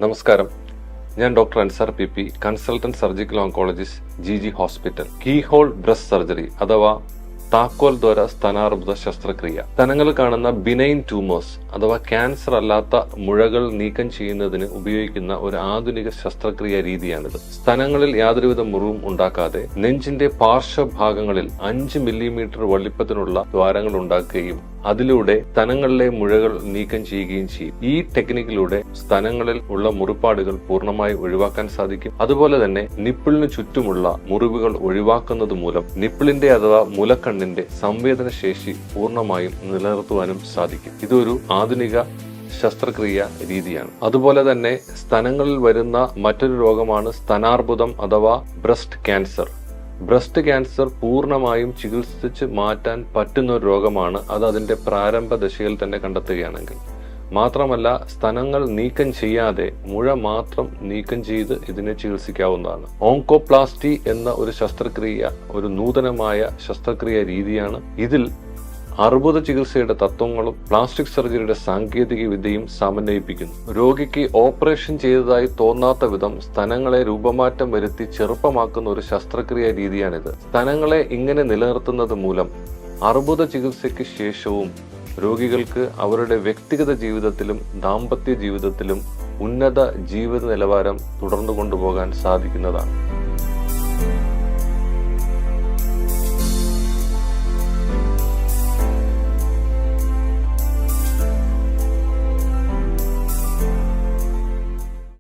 നമസ്കാരം, ഞാൻ doctor Ansar PP, consultant surgical oncologist, GG hospital. Keyhole breast surgery അഥവാ താക്കോൽ ദ്വാര സ്തനാർബുദ ശസ്ത്രക്രിയ. സ്തനങ്ങളിൽ കാണുന്ന ബിനൈൻ ട്യൂമേഴ്സ് അഥവാ ക്യാൻസർ അല്ലാത്ത മുഴകൾ നീക്കം ചെയ്യുന്നതിന് ഉപയോഗിക്കുന്ന ഒരു ആധുനിക ശസ്ത്രക്രിയ രീതിയാണിത്. സ്തനങ്ങളിൽ യാതൊരുവിധ മുറിവും ഉണ്ടാക്കാതെ നെഞ്ചിന്റെ പാർശ്വഭാഗങ്ങളിൽ 5 മില്ലിമീറ്റർ വലിപ്പത്തിനുള്ള ദ്വാരങ്ങൾ ഉണ്ടാക്കുകയും അതിലൂടെ സ്തനങ്ങളിലെ മുഴകൾ നീക്കം ചെയ്യുകയും ചെയ്യും. ഈ ടെക്നിക്കിലൂടെ സ്തനങ്ങളിൽ ഉള്ള മുറിപ്പാടുകൾ പൂർണ്ണമായി ഒഴിവാക്കാൻ സാധിക്കും. അതുപോലെ തന്നെ നിപ്പിളിന് ചുറ്റുമുള്ള മുറിവുകൾ ഒഴിവാക്കുന്നത് മൂലം നിപ്പിളിന്റെ അഥവാ മുലക്കണ്ണിന്റെ സംവേദന ശേഷി പൂർണ്ണമായും നിലനിർത്തുവാനും സാധിക്കും. ഇതൊരു ആധുനിക ശസ്ത്രക്രിയ രീതിയാണ്. അതുപോലെ തന്നെ സ്തനങ്ങളിൽ വരുന്ന മറ്റൊരു രോഗമാണ് സ്തനാർബുദം അഥവാ ബ്രസ്റ്റ് ക്യാൻസർ. ബ്രസ്റ്റ് ക്യാൻസർ പൂർണ്ണമായും ചികിത്സിച്ച് മാറ്റാൻ പറ്റുന്ന ഒരു രോഗമാണ്. അത് അതിന്റെ പ്രാരംഭ ദശയിൽ തന്നെ കണ്ടെത്തുകയാണെങ്കിൽ. മാത്രമല്ല, സ്തനങ്ങൾ നീക്കം ചെയ്യാതെ മുഴ മാത്രം നീക്കം ചെയ്ത് ഇതിനെ ചികിത്സിക്കാവുന്നതാണ്. ഓങ്കോപ്ലാസ്റ്റി എന്ന ഒരു ശസ്ത്രക്രിയ ഒരു നൂതനമായ ശസ്ത്രക്രിയ രീതിയാണ്. ഇതിൽ അർബുദ ചികിത്സയുടെ തത്വങ്ങളും പ്ലാസ്റ്റിക് സർജറിയുടെ സാങ്കേതിക വിദ്യയും സമന്വയിപ്പിക്കുന്നു. രോഗിക്ക് ഓപ്പറേഷൻ ചെയ്തതായി തോന്നാത്ത വിധം സ്തനങ്ങളെ രൂപമാറ്റം വരുത്തി ചെറുപ്പമാക്കുന്ന ഒരു ശസ്ത്രക്രിയ രീതിയാണിത്. സ്തനങ്ങളെ ഇങ്ങനെ നിലനിർത്തുന്നത് മൂലം അർബുദ ചികിത്സയ്ക്ക് ശേഷവും രോഗികൾക്ക് അവരുടെ വ്യക്തിഗത ജീവിതത്തിലും ദാമ്പത്യ ജീവിതത്തിലും ഉന്നത ജീവിത നിലവാരം തുടർന്നു കൊണ്ടുപോകാൻ സാധിക്കുന്നതാണ്.